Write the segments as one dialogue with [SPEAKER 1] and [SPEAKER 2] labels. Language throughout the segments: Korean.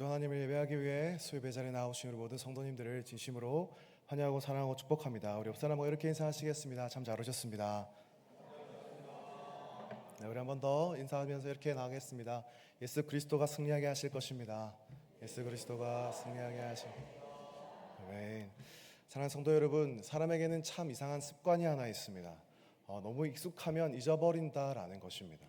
[SPEAKER 1] 하나님을 예배하기 위해 수요예배 자리에 나오신 우리 모든 성도님들을 진심으로 환영하고 사랑하고 축복합니다. 우리 옆 사람과 이렇게 인사하시겠습니다. 참 잘 오셨습니다. 네, 우리 한 번 더 인사하면서 이렇게 나가겠습니다. 예수 그리스도가 승리하게 하실 것입니다. 예수 그리스도가 승리하게 하실. 아멘. 사랑하는 성도 여러분, 사람에게는 참 이상한 습관이 하나 있습니다. 너무 익숙하면 잊어버린다라는 것입니다.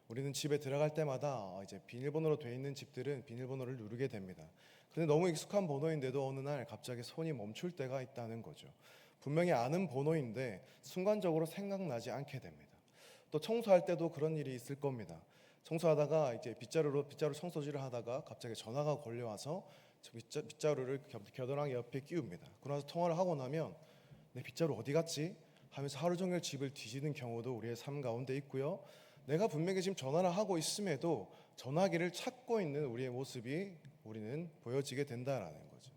[SPEAKER 1] 우리는 집에 들어갈 때마다 이제 비밀번호로 되어 있는 집들은 비밀번호를 누르게 됩니다. 그런데 너무 익숙한 번호인데도 어느 날 갑자기 손이 멈출 때가 있다는 거죠. 분명히 아는 번호인데 순간적으로 생각나지 않게 됩니다. 또 청소할 때도 그런 일이 있을 겁니다. 청소하다가 이제 빗자루 청소질을 하다가 갑자기 전화가 걸려와서 빗자루를 겨드랑이 옆에 끼웁니다. 그러면서 통화를 하고 나면 내 빗자루 어디 갔지? 하면서 하루 종일 집을 뒤지는 경우도 우리의 삶 가운데 있고요. 내가 분명히 지금 전화를 하고 있음에도 전화기를 찾고 있는 우리의 모습이 우리는 보여지게 된다라는 거죠.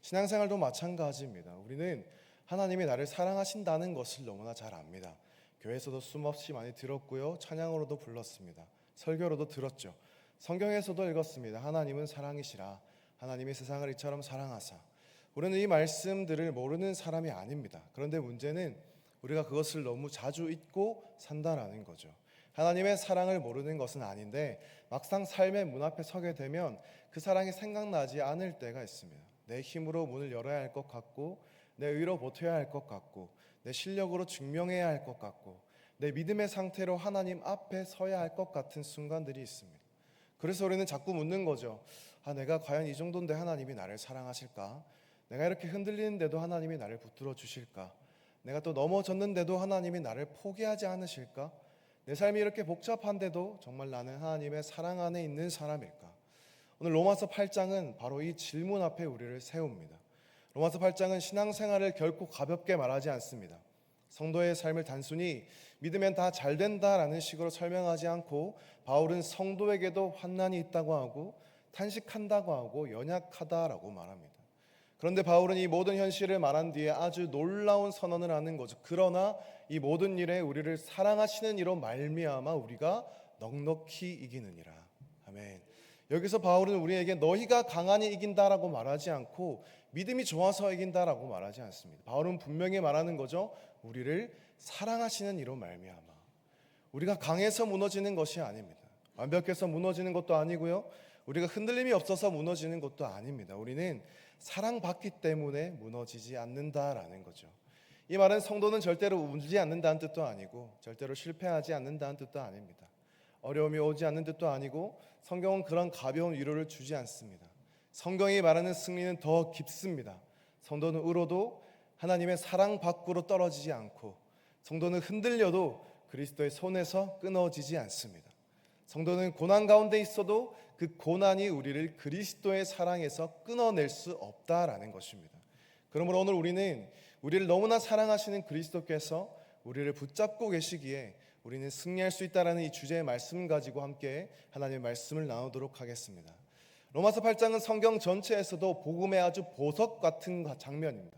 [SPEAKER 1] 신앙생활도 마찬가지입니다. 우리는 하나님이 나를 사랑하신다는 것을 너무나 잘 압니다. 교회에서도 숨없이 많이 들었고요. 찬양으로도 불렀습니다. 설교로도 들었죠. 성경에서도 읽었습니다. 하나님은 사랑이시라. 하나님이 세상을 이처럼 사랑하사. 우리는 이 말씀들을 모르는 사람이 아닙니다. 그런데 문제는 우리가 그것을 너무 자주 잊고 산다라는 거죠. 하나님의 사랑을 모르는 것은 아닌데 막상 삶의 문 앞에 서게 되면 그 사랑이 생각나지 않을 때가 있습니다. 내 힘으로 문을 열어야 할 것 같고, 내 의로 버텨야 할 것 같고, 내 실력으로 증명해야 할 것 같고, 내 믿음의 상태로 하나님 앞에 서야 할 것 같은 순간들이 있습니다. 그래서 우리는 자꾸 묻는 거죠. 내가 과연 이 정도인데 하나님이 나를 사랑하실까? 내가 이렇게 흔들리는데도 하나님이 나를 붙들어 주실까? 내가 또 넘어졌는데도 하나님이 나를 포기하지 않으실까? 내 삶이 이렇게 복잡한데도 정말 나는 하나님의 사랑 안에 있는 사람일까? 오늘 로마서 8장은 바로 이 질문 앞에 우리를 세웁니다. 로마서 8장은 신앙생활을 결코 가볍게 말하지 않습니다. 성도의 삶을 단순히 믿으면 다 잘 된다라는 식으로 설명하지 않고 바울은 성도에게도 환난이 있다고 하고 탄식한다고 하고 연약하다라고 말합니다. 그런데 바울은 이 모든 현실을 말한 뒤에 아주 놀라운 선언을 하는 거죠. 그러나 이 모든 일에 우리를 사랑하시는 이로 말미암아 우리가 넉넉히 이기느니라. 아멘. 여기서 바울은 우리에게 너희가 강하니 이긴다라고 말하지 않고 믿음이 좋아서 이긴다라고 말하지 않습니다. 바울은 분명히 말하는 거죠. 우리를 사랑하시는 이로 말미암아. 우리가 강해서 무너지는 것이 아닙니다. 완벽해서 무너지는 것도 아니고요. 우리가 흔들림이 없어서 무너지는 것도 아닙니다. 우리는 사랑받기 때문에 무너지지 않는다라는 거죠. 이 말은 성도는 절대로 울지 않는다는 뜻도 아니고 절대로 실패하지 않는다는 뜻도 아닙니다. 어려움이 오지 않는 뜻도 아니고 성경은 그런 가벼운 위로를 주지 않습니다. 성경이 말하는 승리는 더 깊습니다. 성도는 울어도 하나님의 사랑 밖으로 떨어지지 않고 성도는 흔들려도 그리스도의 손에서 끊어지지 않습니다. 성도는 고난 가운데 있어도 그 고난이 우리를 그리스도의 사랑에서 끊어낼 수 없다라는 것입니다. 그러므로 오늘 우리는 우리를 너무나 사랑하시는 그리스도께서 우리를 붙잡고 계시기에 우리는 승리할 수 있다라는 이 주제의 말씀 가지고 함께 하나님의 말씀을 나누도록 하겠습니다. 로마서 8장은 성경 전체에서도 복음의 아주 보석 같은 장면입니다.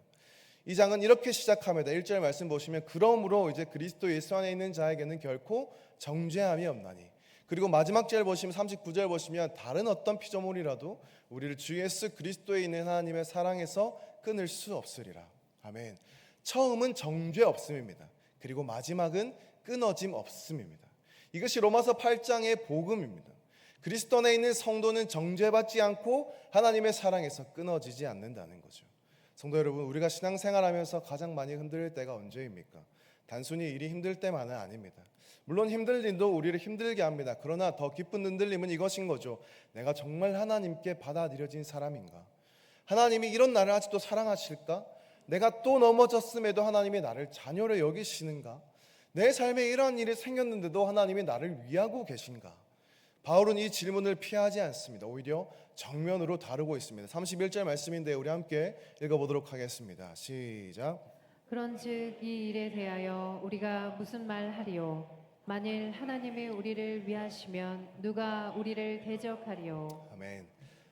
[SPEAKER 1] 이 장은 이렇게 시작합니다. 1절 말씀 보시면 그러므로 이제 그리스도 예수 안에 있는 자에게는 결코 정죄함이 없나니. 그리고 마지막 절 보시면 39절 보시면 다른 어떤 피조물이라도 우리를 주 예수 그리스도에 있는 하나님의 사랑에서 끊을 수 없으리라. 아멘. 처음은 정죄 없음입니다. 그리고 마지막은 끊어짐 없음입니다. 이것이 로마서 8장의 복음입니다. 그리스도 안에 있는 성도는 정죄받지 않고 하나님의 사랑에서 끊어지지 않는다는 거죠. 성도 여러분, 우리가 신앙생활하면서 가장 많이 흔들릴 때가 언제입니까? 단순히 일이 힘들 때만은 아닙니다. 물론 힘든 일도 우리를 힘들게 합니다. 그러나 더 깊은 흔들림은 이것인 거죠. 내가 정말 하나님께 받아들여진 사람인가? 하나님이 이런 나를 아직도 사랑하실까? 내가 또 넘어졌음에도 하나님이 나를 자녀로 여기시는가? 내 삶에 이러한 일이 생겼는데도 하나님이 나를 위하고 계신가? 바울은 이 질문을 피하지 않습니다. 오히려 정면으로 다루고 있습니다. 31절 말씀인데 우리 함께 읽어보도록 하겠습니다. 시작.
[SPEAKER 2] 그런즉 이 일에 대하여 우리가 무슨 말하리요? 만일 하나님이 우리를 위하시면 누가 우리를 대적하리요?
[SPEAKER 1] 아멘.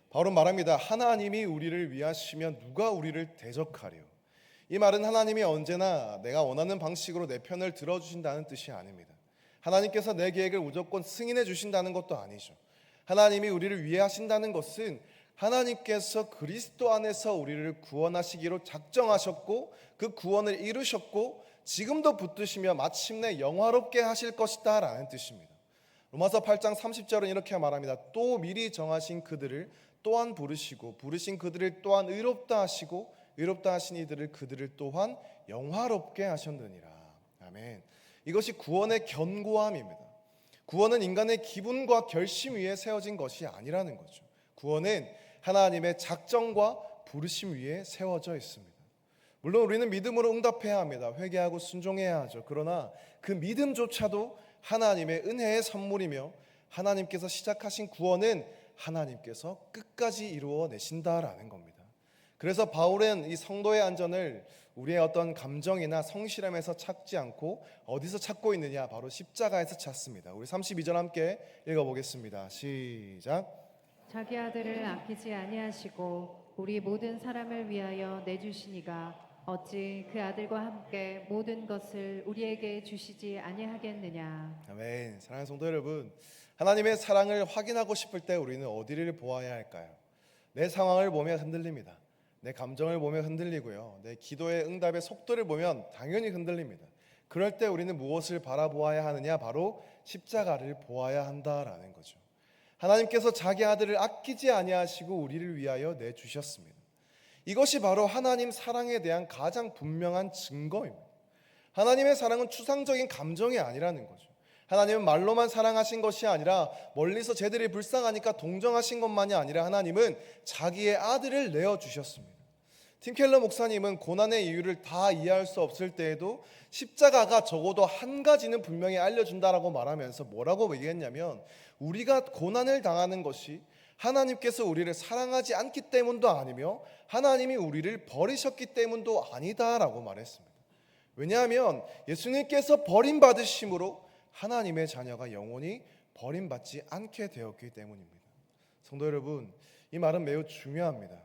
[SPEAKER 1] 바울은 말합니다. 하나님이 우리를 위하시면 누가 우리를 대적하리요? 이 말은 하나님이 언제나 내가 원하는 방식으로 내 편을 들어주신다는 뜻이 아닙니다. 하나님께서 내 계획을 무조건 승인해 주신다는 것도 아니죠. 하나님이 우리를 위하신다는 것은 하나님께서 그리스도 안에서 우리를 구원하시기로 작정하셨고 그 구원을 이루셨고 지금도 붙드시며 마침내 영화롭게 하실 것이다 라는 뜻입니다. 로마서 8장 30절은 이렇게 말합니다. 또 미리 정하신 그들을 또한 부르시고 부르신 그들을 또한 의롭다 하시고 의롭다 하신 이들을 그들을 또한 영화롭게 하셨느니라. 아멘. 이것이 구원의 견고함입니다. 구원은 인간의 기분과 결심 위에 세워진 것이 아니라는 거죠. 구원은 하나님의 작정과 부르심 위에 세워져 있습니다. 물론 우리는 믿음으로 응답해야 합니다. 회개하고 순종해야 하죠. 그러나 그 믿음조차도 하나님의 은혜의 선물이며 하나님께서 시작하신 구원은 하나님께서 끝까지 이루어내신다라는 겁니다. 그래서 바울은 이 성도의 안전을 우리의 어떤 감정이나 성실함에서 찾지 않고 어디서 찾고 있느냐? 바로 십자가에서 찾습니다. 우리 32절 함께 읽어보겠습니다. 시작.
[SPEAKER 2] 자기 아들을 아끼지 아니하시고 우리 모든 사람을 위하여 내주시니가 어찌 그 아들과 함께 모든 것을 우리에게 주시지 아니하겠느냐.
[SPEAKER 1] 아멘. 사랑하는 성도 여러분, 하나님의 사랑을 확인하고 싶을 때 우리는 어디를 보아야 할까요? 내 상황을 보면 흔들립니다. 내 감정을 보면 흔들리고요. 내 기도의 응답의 속도를 보면 당연히 흔들립니다. 그럴 때 우리는 무엇을 바라보아야 하느냐? 바로 십자가를 보아야 한다라는 거죠. 하나님께서 자기 아들을 아끼지 아니하시고 우리를 위하여 내주셨습니다. 이것이 바로 하나님 사랑에 대한 가장 분명한 증거입니다. 하나님의 사랑은 추상적인 감정이 아니라는 거죠. 하나님은 말로만 사랑하신 것이 아니라 멀리서 쟤들이 불쌍하니까 동정하신 것만이 아니라 하나님은 자기의 아들을 내어주셨습니다. 팀 켈러 목사님은 고난의 이유를 다 이해할 수 없을 때에도 십자가가 적어도 한 가지는 분명히 알려준다라고 말하면서 뭐라고 얘기했냐면 우리가 고난을 당하는 것이 하나님께서 우리를 사랑하지 않기 때문도 아니며 하나님이 우리를 버리셨기 때문도 아니다라고 말했습니다. 왜냐하면 예수님께서 버림받으심으로 하나님의 자녀가 영원히 버림받지 않게 되었기 때문입니다. 성도 여러분, 이 말은 매우 중요합니다.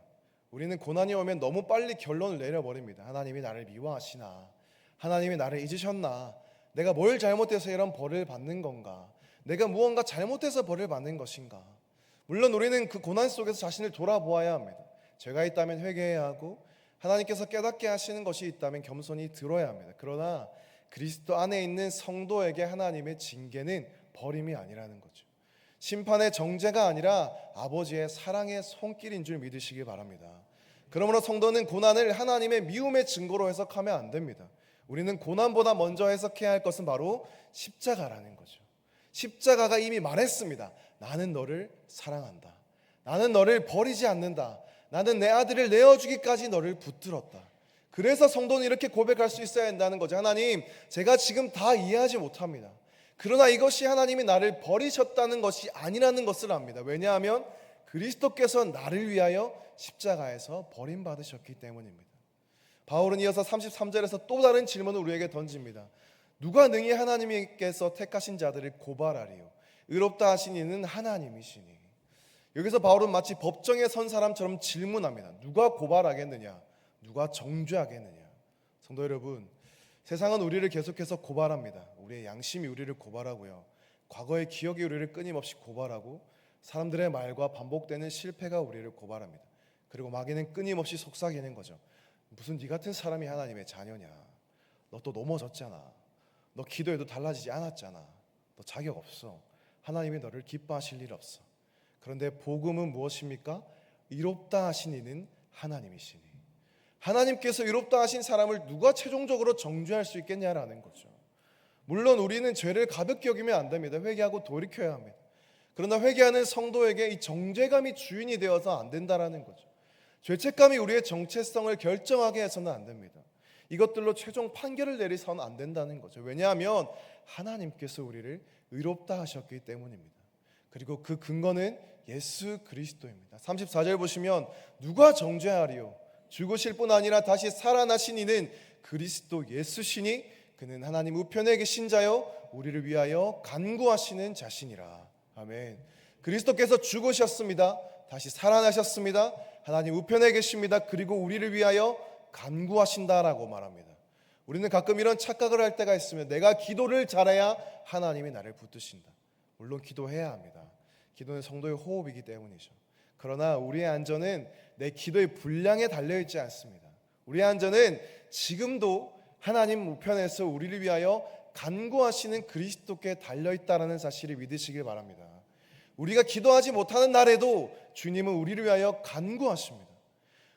[SPEAKER 1] 우리는 고난이 오면 너무 빨리 결론을 내려버립니다. 하나님이 나를 미워하시나? 하나님이 나를 잊으셨나? 내가 뭘 잘못해서 이런 벌을 받는 건가? 내가 무언가 잘못해서 벌을 받는 것인가? 물론 우리는 그 고난 속에서 자신을 돌아보아야 합니다. 죄가 있다면 회개해야 하고 하나님께서 깨닫게 하시는 것이 있다면 겸손히 들어야 합니다. 그러나 그리스도 안에 있는 성도에게 하나님의 징계는 버림이 아니라는 거죠. 심판의 정죄가 아니라 아버지의 사랑의 손길인 줄 믿으시기 바랍니다. 그러므로 성도는 고난을 하나님의 미움의 증거로 해석하면 안 됩니다. 우리는 고난보다 먼저 해석해야 할 것은 바로 십자가라는 거죠. 십자가가 이미 말했습니다. 나는 너를 사랑한다. 나는 너를 버리지 않는다. 나는 내 아들을 내어주기까지 너를 붙들었다. 그래서 성도는 이렇게 고백할 수 있어야 한다는 거죠. 하나님, 제가 지금 다 이해하지 못합니다. 그러나 이것이 하나님이 나를 버리셨다는 것이 아니라는 것을 압니다. 왜냐하면 그리스도께서 나를 위하여 십자가에서 버림받으셨기 때문입니다. 바울은 이어서 33절에서 또 다른 질문을 우리에게 던집니다. 누가 능히 하나님께서 택하신 자들을 고발하리요? 의롭다 하신 이는 하나님이시니. 여기서 바울은 마치 법정에 선 사람처럼 질문합니다. 누가 고발하겠느냐? 누가 정죄하겠느냐? 성도 여러분, 세상은 우리를 계속해서 고발합니다. 우리의 양심이 우리를 고발하고요. 과거의 기억이 우리를 끊임없이 고발하고 사람들의 말과 반복되는 실패가 우리를 고발합니다. 그리고 마귀는 끊임없이 속삭이는 거죠. 무슨 네 같은 사람이 하나님의 자녀냐? 너 또 넘어졌잖아. 너 기도해도 달라지지 않았잖아. 너 자격 없어. 하나님이 너를 기뻐하실 일 없어. 그런데 복음은 무엇입니까? 의롭다 하신 이는 하나님이시니. 하나님께서 의롭다 하신 사람을 누가 최종적으로 정죄할 수 있겠냐라는 거죠. 물론 우리는 죄를 가볍게 여기면 안 됩니다. 회개하고 돌이켜야 합니다. 그러나 회개하는 성도에게 이 정죄감이 주인이 되어서 안 된다라는 거죠. 죄책감이 우리의 정체성을 결정하게 해서는 안 됩니다. 이것들로 최종 판결을 내리서는 안 된다는 거죠. 왜냐하면 하나님께서 우리를 의롭다 하셨기 때문입니다. 그리고 그 근거는 예수 그리스도입니다. 34절 보시면 누가 정죄하리요? 죽으실 뿐 아니라 다시 살아나신 이는 그리스도 예수시니 그는 하나님 우편에 계신 자요 우리를 위하여 간구하시는 자신이라. 아멘. 그리스도께서 죽으셨습니다. 다시 살아나셨습니다. 하나님 우편에 계십니다. 그리고 우리를 위하여 간구하신다라고 말합니다. 우리는 가끔 이런 착각을 할 때가 있으면 내가 기도를 잘해야 하나님이 나를 붙드신다. 물론 기도해야 합니다. 기도는 성도의 호흡이기 때문이죠. 그러나 우리의 안전은 내 기도의 분량에 달려있지 않습니다. 우리의 안전은 지금도 하나님 우편에서 우리를 위하여 간구하시는 그리스도께 달려있다는 사실을 믿으시길 바랍니다. 우리가 기도하지 못하는 날에도 주님은 우리를 위하여 간구하십니다.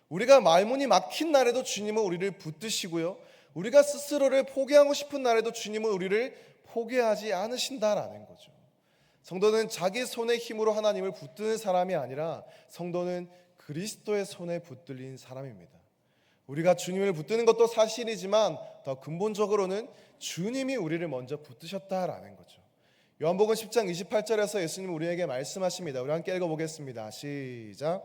[SPEAKER 1] 우리가 말문이 막힌 날에도 주님은 우리를 붙드시고요, 우리가 스스로를 포기하고 싶은 날에도 주님은 우리를 포기하지 않으신다라는 거죠. 성도는 자기 손의 힘으로 하나님을 붙드는 사람이 아니라 성도는 그리스도의 손에 붙들린 사람입니다. 우리가 주님을 붙드는 것도 사실이지만 더 근본적으로는 주님이 우리를 먼저 붙드셨다라는 거죠. 요한복음 10장 28절에서 예수님은 우리에게 말씀하십니다. 우리 함께 읽어보겠습니다. 시작.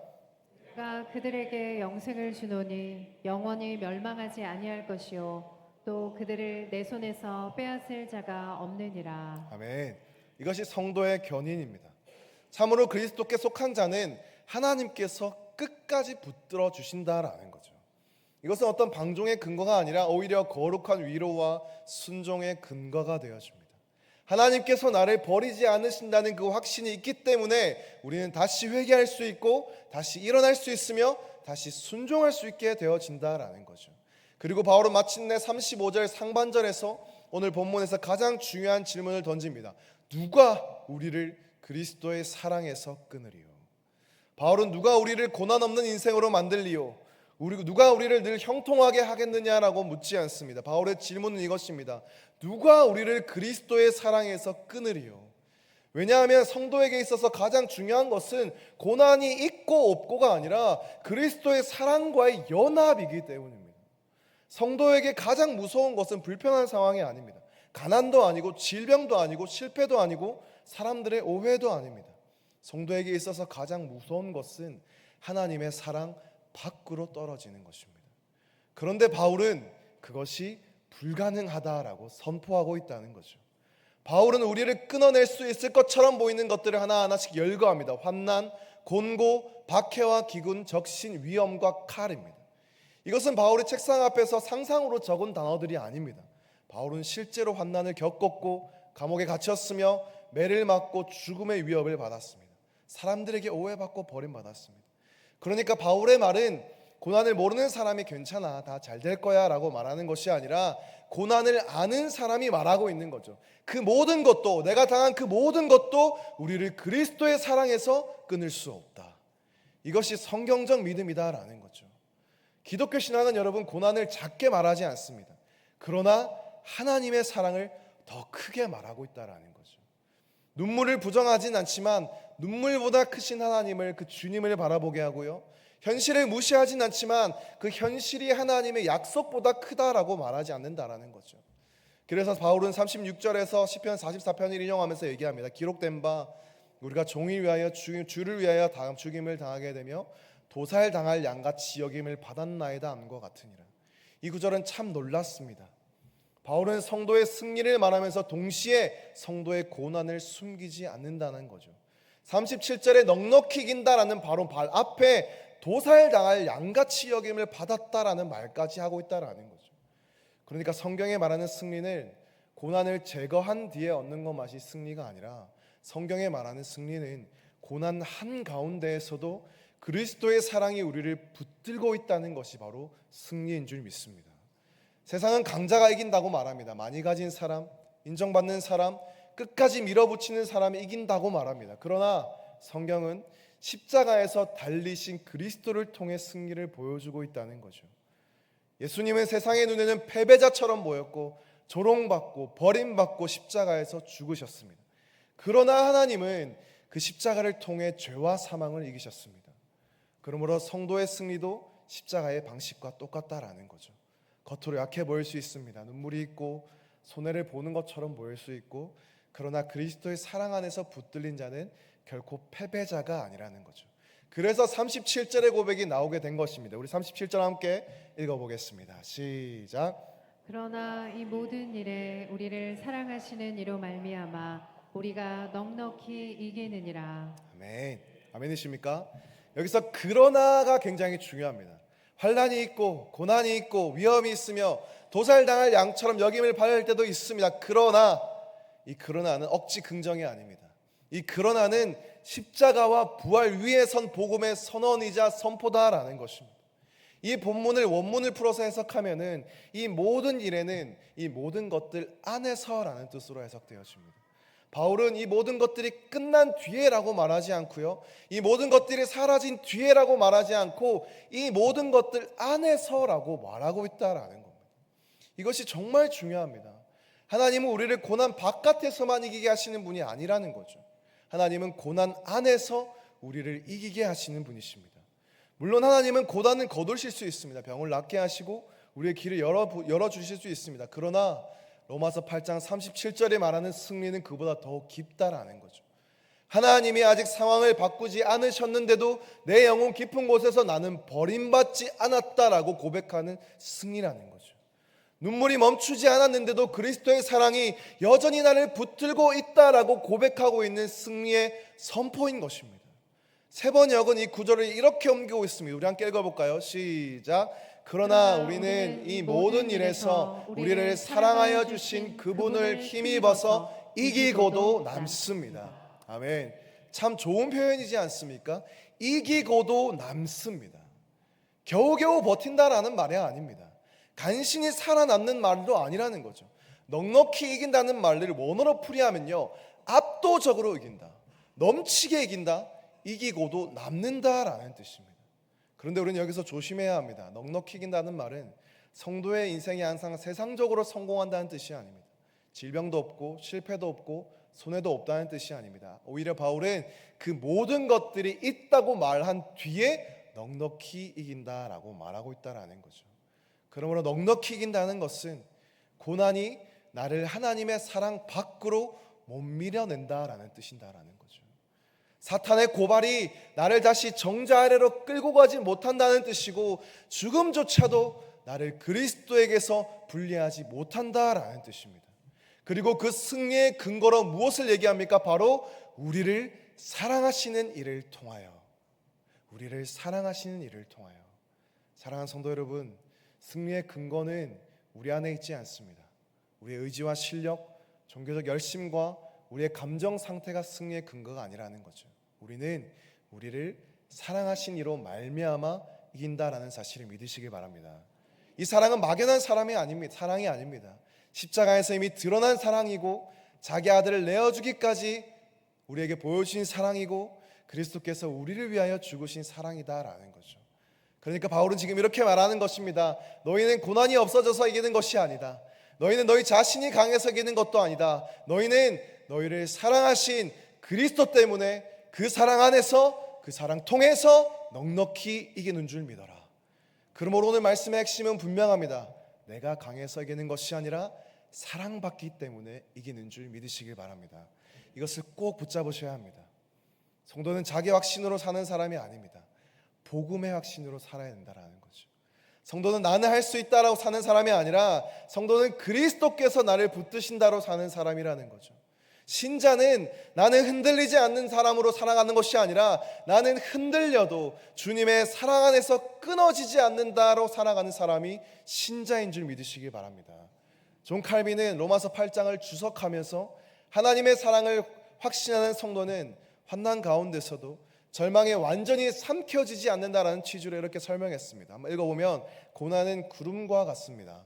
[SPEAKER 2] 내가 그들에게 영생을 주노니 영원히 멸망하지 아니할 것이요 또 그들을 내 손에서 빼앗을 자가 없느니라.
[SPEAKER 1] 아멘. 이것이 성도의 견인입니다. 참으로 그리스도께 속한 자는 하나님께서 끝까지 붙들어 주신다라는 거죠. 이것은 어떤 방종의 근거가 아니라 오히려 거룩한 위로와 순종의 근거가 되어줍니다. 하나님께서 나를 버리지 않으신다는 그 확신이 있기 때문에 우리는 다시 회개할 수 있고 다시 일어날 수 있으며 다시 순종할 수 있게 되어진다라는 거죠. 그리고 바울은 마침내 35절 상반절에서 오늘 본문에서 가장 중요한 질문을 던집니다. 누가 우리를 그리스도의 사랑에서 끊으리요? 바울은 누가 우리를 고난 없는 인생으로 만들리요? 누가 우리를 늘 형통하게 하겠느냐라고 묻지 않습니다. 바울의 질문은 이것입니다. 누가 우리를 그리스도의 사랑에서 끊으리요? 왜냐하면 성도에게 있어서 가장 중요한 것은 고난이 있고 없고가 아니라 그리스도의 사랑과의 연합이기 때문입니다. 성도에게 가장 무서운 것은 불편한 상황이 아닙니다. 가난도 아니고 질병도 아니고 실패도 아니고 사람들의 오해도 아닙니다. 성도에게 있어서 가장 무서운 것은 하나님의 사랑 밖으로 떨어지는 것입니다. 그런데 바울은 그것이 불가능하다라고 선포하고 있다는 거죠. 바울은 우리를 끊어낼 수 있을 것처럼 보이는 것들을 하나하나씩 열거합니다. 환난, 곤고, 박해와 기근, 적신, 위험과 칼입니다. 이것은 바울의 책상 앞에서 상상으로 적은 단어들이 아닙니다. 바울은 실제로 환난을 겪었고 감옥에 갇혔으며 매를 맞고 죽음의 위협을 받았습니다. 사람들에게 오해받고 버림받았습니다. 그러니까 바울의 말은 고난을 모르는 사람이 괜찮아, 다 잘 될 거야 라고 말하는 것이 아니라 고난을 아는 사람이 말하고 있는 거죠. 그 모든 것도, 내가 당한 그 모든 것도 우리를 그리스도의 사랑에서 끊을 수 없다. 이것이 성경적 믿음이다라는 거죠. 기독교 신앙은 여러분 고난을 작게 말하지 않습니다. 그러나 하나님의 사랑을 더 크게 말하고 있다라는 거죠. 눈물을 부정하진 않지만 눈물보다 크신 하나님을, 그 주님을 바라보게 하고요, 현실을 무시하진 않지만 그 현실이 하나님의 약속보다 크다라고 말하지 않는다라는 거죠. 그래서 바울은 36절에서 시편 44편을 인용하면서 얘기합니다. 기록된 바 우리가 종을 위하여 주를 위하여 죽임을 당하게 되며 도살당할 양같이 여김을 받았나이다 함과 같으니라. 이 구절은 참 놀랐습니다. 바울은 성도의 승리를 말하면서 동시에 성도의 고난을 숨기지 않는다는 거죠. 37절에 넉넉히 이긴다라는 바로 발 앞에 도살당할 양같이 여김을 받았다라는 말까지 하고 있다라는 거죠. 그러니까 성경에 말하는 승리는 고난을 제거한 뒤에 얻는 것만이 승리가 아니라 성경에 말하는 승리는 고난 한가운데에서도 그리스도의 사랑이 우리를 붙들고 있다는 것이 바로 승리인 줄 믿습니다. 세상은 강자가 이긴다고 말합니다. 많이 가진 사람, 인정받는 사람, 끝까지 밀어붙이는 사람이 이긴다고 말합니다. 그러나 성경은 십자가에서 달리신 그리스도를 통해 승리를 보여주고 있다는 거죠. 예수님은 세상의 눈에는 패배자처럼 보였고 조롱받고 버림받고 십자가에서 죽으셨습니다. 그러나 하나님은 그 십자가를 통해 죄와 사망을 이기셨습니다. 그러므로 성도의 승리도 십자가의 방식과 똑같다라는 거죠. 겉으로 약해 보일 수 있습니다. 눈물이 있고 손해를 보는 것처럼 보일 수 있고, 그러나 그리스도의 사랑 안에서 붙들린 자는 결코 패배자가 아니라는 거죠. 그래서 37절의 고백이 나오게 된 것입니다. 우리 37절 함께 읽어보겠습니다. 시작.
[SPEAKER 2] 그러나 이 모든 일에 우리를 사랑하시는 이로 말미암아 우리가 넉넉히 이기느니라.
[SPEAKER 1] 아멘. 아멘이십니까? 여기서 그러나가 굉장히 중요합니다. 환난이 있고 고난이 있고 위험이 있으며 도살당할 양처럼 여김을 받을 때도 있습니다. 그러나 이 그러나는 억지 긍정이 아닙니다. 이 그러나는 십자가와 부활 위에 선 복음의 선언이자 선포다라는 것입니다. 이 본문을 원문을 풀어서 해석하면은 이 모든 일에는 이 모든 것들 안에서라는 뜻으로 해석되어집니다. 바울은 이 모든 것들이 끝난 뒤에라고 말하지 않고요, 이 모든 것들이 사라진 뒤에라고 말하지 않고 이 모든 것들 안에서라고 말하고 있다라는 겁니다. 이것이 정말 중요합니다. 하나님은 우리를 고난 바깥에서만 이기게 하시는 분이 아니라는 거죠. 하나님은 고난 안에서 우리를 이기게 하시는 분이십니다. 물론 하나님은 고난은 거두실 수 있습니다. 병을 낫게 하시고 우리의 길을 열어주실 수 있습니다. 그러나 로마서 8장 37절에 말하는 승리는 그보다 더 깊다라는 거죠. 하나님이 아직 상황을 바꾸지 않으셨는데도 내 영혼 깊은 곳에서 나는 버림받지 않았다라고 고백하는 승리라는 거죠. 눈물이 멈추지 않았는데도 그리스도의 사랑이 여전히 나를 붙들고 있다라고 고백하고 있는 승리의 선포인 것입니다. 세번역은 이 구절을 이렇게 옮기고 있습니다. 우리 함께 읽어볼까요? 시작. 그러나 우리는 이 모든 일에서 우리를 사랑하여 주신 그분을 힘입어서 이기고도 남습니다. 아멘. 참 좋은 표현이지 않습니까? 이기고도 남습니다. 겨우겨우 버틴다라는 말이 아닙니다. 간신히 살아남는 말도 아니라는 거죠. 넉넉히 이긴다는 말을 원어로 풀이하면요, 압도적으로 이긴다, 넘치게 이긴다, 이기고도 남는다라는 뜻입니다. 그런데 우리는 여기서 조심해야 합니다. 넉넉히 이긴다는 말은 성도의 인생이 항상 세상적으로 성공한다는 뜻이 아닙니다. 질병도 없고 실패도 없고 손해도 없다는 뜻이 아닙니다. 오히려 바울은 그 모든 것들이 있다고 말한 뒤에 넉넉히 이긴다라고 말하고 있다라는 거죠. 그러므로 넉넉히 이긴다는 것은 고난이 나를 하나님의 사랑 밖으로 못 밀어낸다라는 뜻인다라는 거죠. 사탄의 고발이 나를 다시 정죄 아래로 끌고 가지 못한다는 뜻이고, 죽음조차도 나를 그리스도에게서 분리하지 못한다라는 뜻입니다. 그리고 그 승리의 근거로 무엇을 얘기합니까? 바로 우리를 사랑하시는 이를 통하여, 우리를 사랑하시는 이를 통하여. 사랑하는 성도 여러분, 승리의 근거는 우리 안에 있지 않습니다. 우리의 의지와 실력, 종교적 열심과 우리의 감정 상태가 승리의 근거가 아니라는 거죠. 우리는 우리를 사랑하신 이로 말미암아 이긴다라는 사실을 믿으시길 바랍니다. 이 사랑은 막연한 사랑이 아닙니다. 십자가에서 이미 드러난 사랑이고, 자기 아들을 내어주기까지 우리에게 보여주신 사랑이고, 그리스도께서 우리를 위하여 죽으신 사랑이다라는 거죠. 그러니까 바울은 지금 이렇게 말하는 것입니다. 너희는 고난이 없어져서 이기는 것이 아니다. 너희는 너희 자신이 강해서 이기는 것도 아니다. 너희는 너희를 사랑하신 그리스도 때문에 그 사랑 안에서, 그 사랑 통해서 넉넉히 이기는 줄 믿어라. 그러므로 오늘 말씀의 핵심은 분명합니다. 내가 강해서 이기는 것이 아니라 사랑받기 때문에 이기는 줄 믿으시길 바랍니다. 이것을 꼭 붙잡으셔야 합니다. 성도는 자기 확신으로 사는 사람이 아닙니다. 복음의 확신으로 살아야 된다는 거죠. 성도는 나는 할 수 있다라고 사는 사람이 아니라 성도는 그리스도께서 나를 붙드신다로 사는 사람이라는 거죠. 신자는 나는 흔들리지 않는 사람으로 살아가는 것이 아니라 나는 흔들려도 주님의 사랑 안에서 끊어지지 않는다로 살아가는 사람이 신자인 줄 믿으시기 바랍니다. 존 칼빈은 로마서 8장을 주석하면서 하나님의 사랑을 확신하는 성도는 환난 가운데서도 절망에 완전히 삼켜지지 않는다라는 취지로 이렇게 설명했습니다. 한번 읽어보면, 고난은 구름과 같습니다.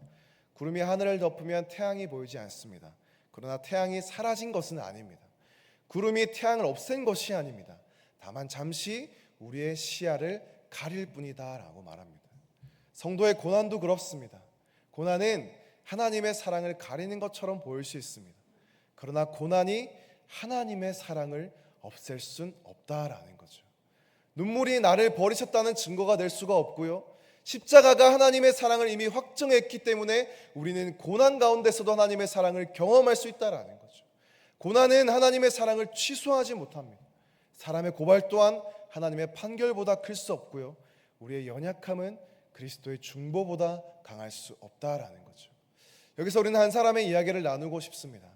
[SPEAKER 1] 구름이 하늘을 덮으면 태양이 보이지 않습니다. 그러나 태양이 사라진 것은 아닙니다. 구름이 태양을 없앤 것이 아닙니다. 다만 잠시 우리의 시야를 가릴 뿐이다 라고 말합니다. 성도의 고난도 그렇습니다. 고난은 하나님의 사랑을 가리는 것처럼 보일 수 있습니다. 그러나 고난이 하나님의 사랑을 없앨 순 없다라는 거죠. 눈물이 나를 버리셨다는 증거가 될 수가 없고요, 십자가가 하나님의 사랑을 이미 확정했기 때문에 우리는 고난 가운데서도 하나님의 사랑을 경험할 수 있다라는 거죠. 고난은 하나님의 사랑을 취소하지 못합니다. 사람의 고발 또한 하나님의 판결보다 클 수 없고요, 우리의 연약함은 그리스도의 중보보다 강할 수 없다라는 거죠. 여기서 우리는 한 사람의 이야기를 나누고 싶습니다.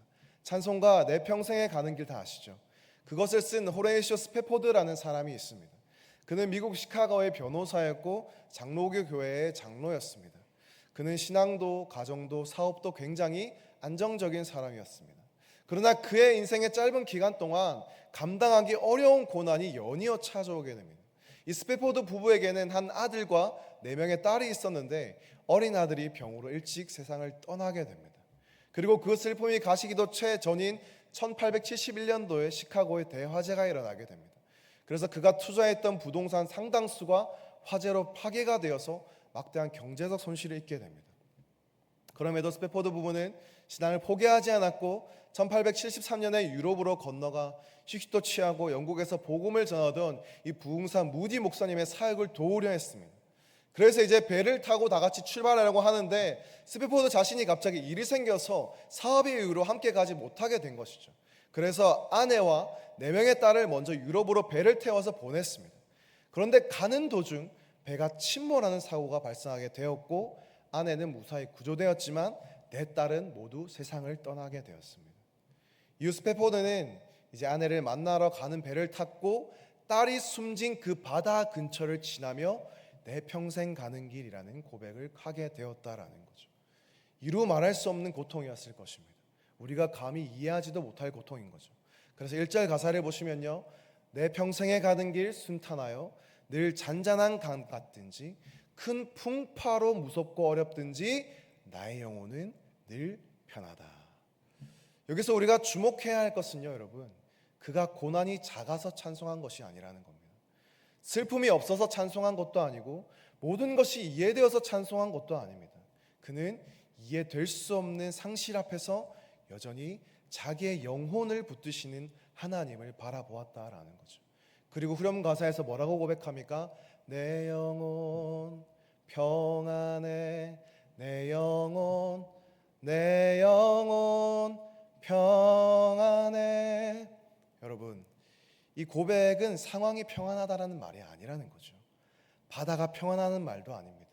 [SPEAKER 1] 찬송가 내 평생에 가는 길 다 아시죠? 그것을 쓴 호레이쇼 스페포드라는 사람이 있습니다. 그는 미국 시카고의 변호사였고 장로교 교회의 장로였습니다. 그는 신앙도 가정도 사업도 굉장히 안정적인 사람이었습니다. 그러나 그의 인생의 짧은 기간 동안 감당하기 어려운 고난이 연이어 찾아오게 됩니다. 이 스패포드 부부에게는 한 아들과 4명의 딸이 있었는데 어린 아들이 병으로 일찍 세상을 떠나게 됩니다. 그리고 그 슬픔이 가시기도 채 전인 1871년도에 시카고에 대화재가 일어나게 됩니다. 그래서 그가 투자했던 부동산 상당수가 화재로 파괴가 되어서 막대한 경제적 손실을 입게 됩니다. 그럼에도 스패포드 부부는 신앙을 포기하지 않았고 1873년에 유럽으로 건너가 휴식도 취하고 영국에서 복음을 전하던 이 부흥사 무디 목사님의 사역을 도우려 했습니다. 그래서 이제 배를 타고 다 같이 출발하려고 하는데 스패포드 자신이 갑자기 일이 생겨서 사업의 이유로 함께 가지 못하게 된 것이죠. 그래서 아내와 4명의 딸을 먼저 유럽으로 배를 태워서 보냈습니다. 그런데 가는 도중 배가 침몰하는 사고가 발생하게 되었고 아내는 무사히 구조되었지만 4딸은 모두 세상을 떠나게 되었습니다. 이후 스패포드는 이제 아내를 만나러 가는 배를 탔고 딸이 숨진 그 바다 근처를 지나며 내 평생 가는 길이라는 고백을 하게 되었다라는 거죠. 이루 말할 수 없는 고통이었을 것입니다. 우리가 감히 이해하지도 못할 고통인 거죠. 그래서 1절 가사를 보시면요, 내 평생에 가는 길 순탄하여 늘 잔잔한 강 같든지 큰 풍파로 무섭고 어렵든지 나의 영혼은 늘 편하다. 여기서 우리가 주목해야 할 것은요, 여러분, 그가 고난이 작아서 찬송한 것이 아니라는 겁니다. 슬픔이 없어서 찬송한 것도 아니고 모든 것이 이해되어서 찬송한 것도 아닙니다. 그는 이해될 수 없는 상실 앞에서 여전히 자기의 영혼을 붙드시는 하나님을 바라보았다라는 거죠. 그리고 후렴 가사에서 뭐라고 고백합니까? 내 영혼 평안해, 내 영혼 평안해. 여러분, 이 고백은 상황이 평안하다라는 말이 아니라는 거죠. 바다가 평안하는 말도 아닙니다.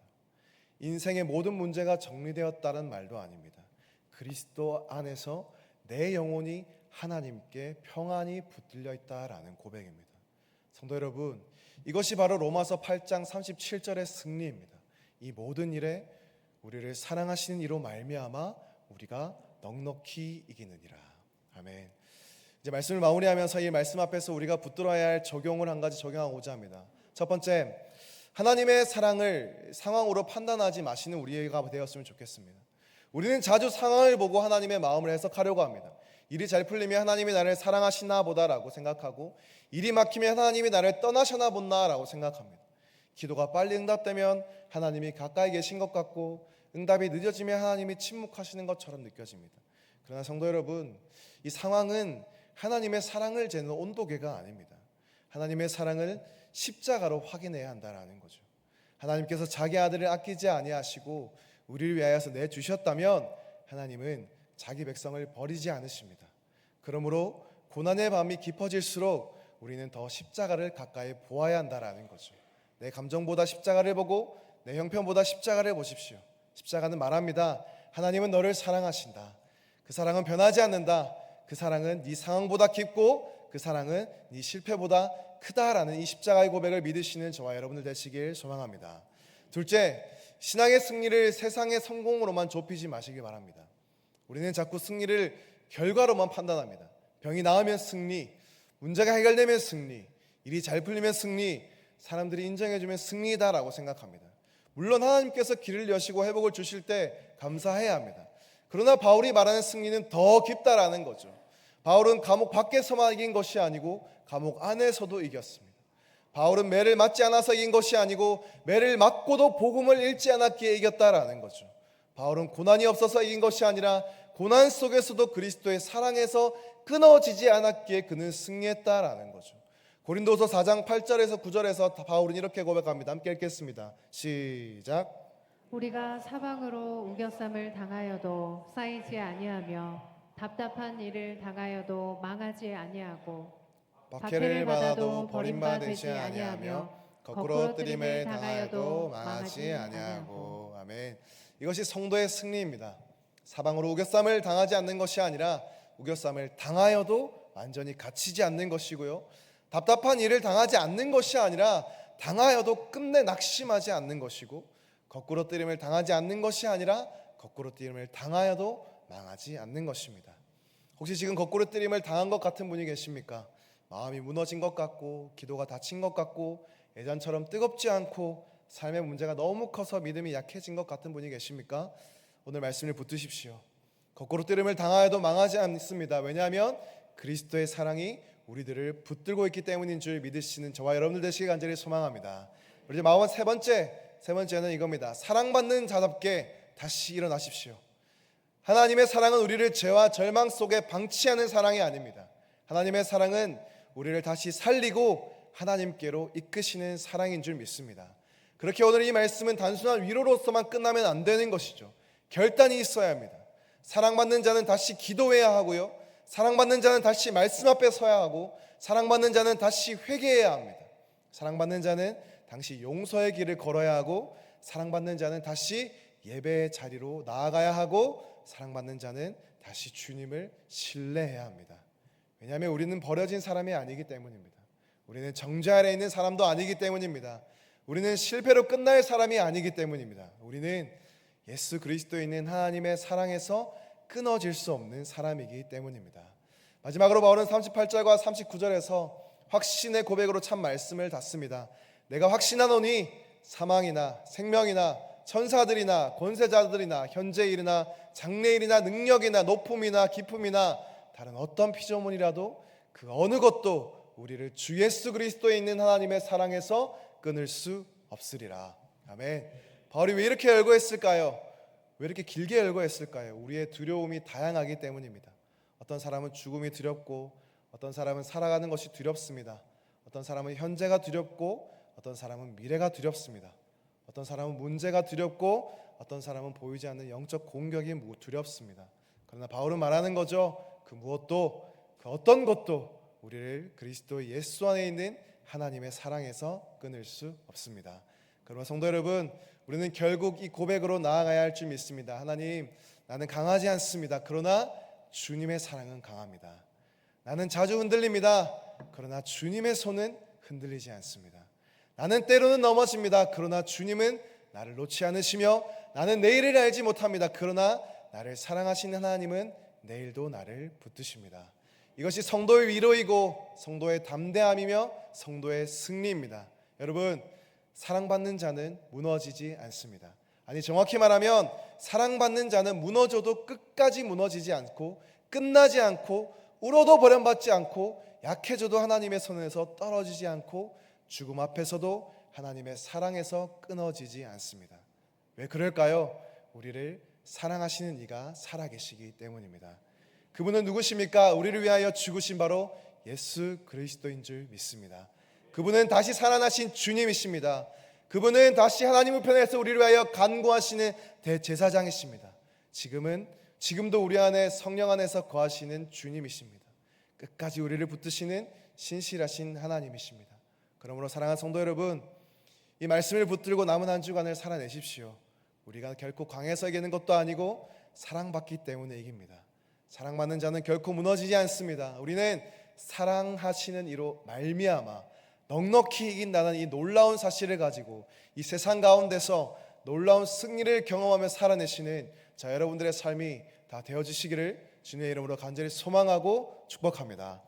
[SPEAKER 1] 인생의 모든 문제가 정리되었다는 말도 아닙니다. 그리스도 안에서 내 영혼이 하나님께 평안히 붙들려 있다라는 고백입니다. 성도 여러분, 이것이 바로 로마서 8장 37절의 승리입니다. 이 모든 일에 우리를 사랑하시는 이로 말미암아 우리가 넉넉히 이기느니라. 아멘. 이제 말씀을 마무리하면서 이 말씀 앞에서 우리가 붙들어야 할 적용을 한 가지 적용하고자 합니다. 첫 번째, 하나님의 사랑을 상황으로 판단하지 마시는 우리가 되었으면 좋겠습니다. 우리는 자주 상황을 보고 하나님의 마음을 해석하려고 합니다. 일이 잘 풀리면 하나님이 나를 사랑하시나 보다라고 생각하고, 일이 막히면 하나님이 나를 떠나셨나 보다라고 생각합니다. 기도가 빨리 응답되면 하나님이 가까이 계신 것 같고, 응답이 늦어지면 하나님이 침묵하시는 것처럼 느껴집니다. 그러나 성도 여러분, 이 상황은 하나님의 사랑을 재는 온도계가 아닙니다. 하나님의 사랑을 십자가로 확인해야 한다는 거죠. 하나님께서 자기 아들을 아끼지 아니하시고 우리를 위하여서 내주셨다면 하나님은 자기 백성을 버리지 않으십니다. 그러므로 고난의 밤이 깊어질수록 우리는 더 십자가를 가까이 보아야 한다는 거죠. 내 감정보다 십자가를 보고 내 형편보다 십자가를 보십시오. 십자가는 말합니다. 하나님은 너를 사랑하신다. 그 사랑은 변하지 않는다. 그 사랑은 네 상황보다 깊고 그 사랑은 네 실패보다 크다라는 이 십자가의 고백을 믿으시는 저와 여러분들 되시길 소망합니다. 둘째, 신앙의 승리를 세상의 성공으로만 좁히지 마시기 바랍니다. 우리는 자꾸 승리를 결과로만 판단합니다. 병이 나으면 승리, 문제가 해결되면 승리, 일이 잘 풀리면 승리, 사람들이 인정해주면 승리다라고 생각합니다. 물론 하나님께서 길을 여시고 회복을 주실 때 감사해야 합니다. 그러나 바울이 말하는 승리는 더 깊다라는 거죠. 바울은 감옥 밖에서만 이긴 것이 아니고 감옥 안에서도 이겼습니다. 바울은 매를 맞지 않아서 이긴 것이 아니고 매를 맞고도 복음을 읽지 않았기에 이겼다라는 거죠. 바울은 고난이 없어서 이긴 것이 아니라 고난 속에서도 그리스도의 사랑에서 끊어지지 않았기에 그는 승리했다라는 거죠. 고린도서 4장 8절에서 9절에서 바울은 이렇게 고백합니다. 함께 읽겠습니다. 시작.
[SPEAKER 2] 우리가 사방으로 우겨쌈을 당하여도 쌓이지 아니하며 답답한 일을 당하여도 망하지 아니하고
[SPEAKER 1] 박해를 받아도 버림받지 아니하며 거꾸로 뜨림을 당하여도 망하지 아니하고. 아멘. 이것이 성도의 승리입니다. 사방으로 우겨쌈을 당하지 않는 것이 아니라 우겨쌈을 당하여도 완전히 갇히지 않는 것이고요, 답답한 일을 당하지 않는 것이 아니라 당하여도 끝내 낙심하지 않는 것이고, 거꾸로 뜨림을 당하지 않는 것이 아니라 거꾸로 뜨림을 당하여도 망하지 않는 것입니다. 혹시 지금 거꾸로 뜨림을 당한 것 같은 분이 계십니까? 마음이 무너진 것 같고 기도가 다친 것 같고 예전처럼 뜨겁지 않고 삶의 문제가 너무 커서 믿음이 약해진 것 같은 분이 계십니까? 오늘 말씀을 붙드십시오. 거꾸로 뜨림을 당하여도 망하지 않습니다. 왜냐하면 그리스도의 사랑이 우리들을 붙들고 있기 때문인 줄 믿으시는 저와 여러분들 되시길 간절히 소망합니다. 우리 이제 마음은 세 번째는 이겁니다. 사랑받는 자답게 다시 일어나십시오. 하나님의 사랑은 우리를 죄와 절망 속에 방치하는 사랑이 아닙니다. 하나님의 사랑은 우리를 다시 살리고 하나님께로 이끄시는 사랑인 줄 믿습니다. 그렇게 오늘 이 말씀은 단순한 위로로서만 끝나면 안 되는 것이죠. 결단이 있어야 합니다. 사랑받는 자는 다시 기도해야 하고요, 사랑받는 자는 다시 말씀 앞에 서야 하고, 사랑받는 자는 다시 회개해야 합니다. 사랑받는 자는 당시 용서의 길을 걸어야 하고, 사랑받는 자는 다시 예배의 자리로 나아가야 하고, 사랑받는 자는 다시 주님을 신뢰해야 합니다. 왜냐하면 우리는 버려진 사람이 아니기 때문입니다. 우리는 정죄 아래 있는 사람도 아니기 때문입니다. 우리는 실패로 끝날 사람이 아니기 때문입니다. 우리는 예수 그리스도에 있는 하나님의 사랑에서 끊어질 수 없는 사람이기 때문입니다. 마지막으로 바울은 38절과 39절에서 확신의 고백으로 참 말씀을 닫습니다. 내가 확신하노니 사망이나 생명이나 천사들이나 권세자들이나 현재 일이나 장래일이나 능력이나 높음이나 깊음이나 다른 어떤 피조물이라도 그 어느 것도 우리를 주 예수 그리스도에 있는 하나님의 사랑에서 끊을 수 없으리라. 아멘. 바울이 왜 이렇게 열거했을까요? 왜 이렇게 길게 열거했을까요? 우리의 두려움이 다양하기 때문입니다. 어떤 사람은 죽음이 두렵고, 어떤 사람은 살아가는 것이 두렵습니다. 어떤 사람은 현재가 두렵고, 어떤 사람은 미래가 두렵습니다. 어떤 사람은 문제가 두렵고, 어떤 사람은 보이지 않는 영적 공격이 두렵습니다. 그러나 바울은 말하는 거죠. 그 무엇도, 그 어떤 것도 우리를 그리스도 예수 안에 있는 하나님의 사랑에서 끊을 수 없습니다. 그러나 성도 여러분, 우리는 결국 이 고백으로 나아가야 할 줄 믿습니다. 하나님, 나는 강하지 않습니다. 그러나 주님의 사랑은 강합니다. 나는 자주 흔들립니다. 그러나 주님의 손은 흔들리지 않습니다. 나는 때로는 넘어집니다. 그러나 주님은 나를 놓지 않으시며, 나는 내일을 알지 못합니다. 그러나 나를 사랑하시는 하나님은 내일도 나를 붙드십니다. 이것이 성도의 위로이고 성도의 담대함이며 성도의 승리입니다. 여러분, 사랑받는 자는 무너지지 않습니다. 아니, 정확히 말하면 사랑받는 자는 무너져도 끝까지 무너지지 않고, 끝나지 않고, 울어도 버림받지 않고, 약해져도 하나님의 손에서 떨어지지 않고, 죽음 앞에서도 하나님의 사랑에서 끊어지지 않습니다. 왜 그럴까요? 우리를 사랑하시는 이가 살아계시기 때문입니다. 그분은 누구십니까? 우리를 위하여 죽으신 바로 예수 그리스도인 줄 믿습니다. 그분은 다시 살아나신 주님이십니다. 그분은 다시 하나님 우편에서 우리를 위하여 간구하시는 대제사장이십니다. 지금도 우리 안에 성령 안에서 거하시는 주님이십니다. 끝까지 우리를 붙드시는 신실하신 하나님이십니다. 그러므로 사랑하는 성도 여러분, 이 말씀을 붙들고 남은 한 주간을 살아내십시오. 우리가 결코 강해서 이기는 것도 아니고 사랑받기 때문에 이깁니다. 사랑받는 자는 결코 무너지지 않습니다. 우리는 사랑하시는 이로 말미암아 넉넉히 이긴다는 이 놀라운 사실을 가지고 이 세상 가운데서 놀라운 승리를 경험하며 살아내시는 자, 여러분들의 삶이 다 되어지시기를 주님의 이름으로 간절히 소망하고 축복합니다.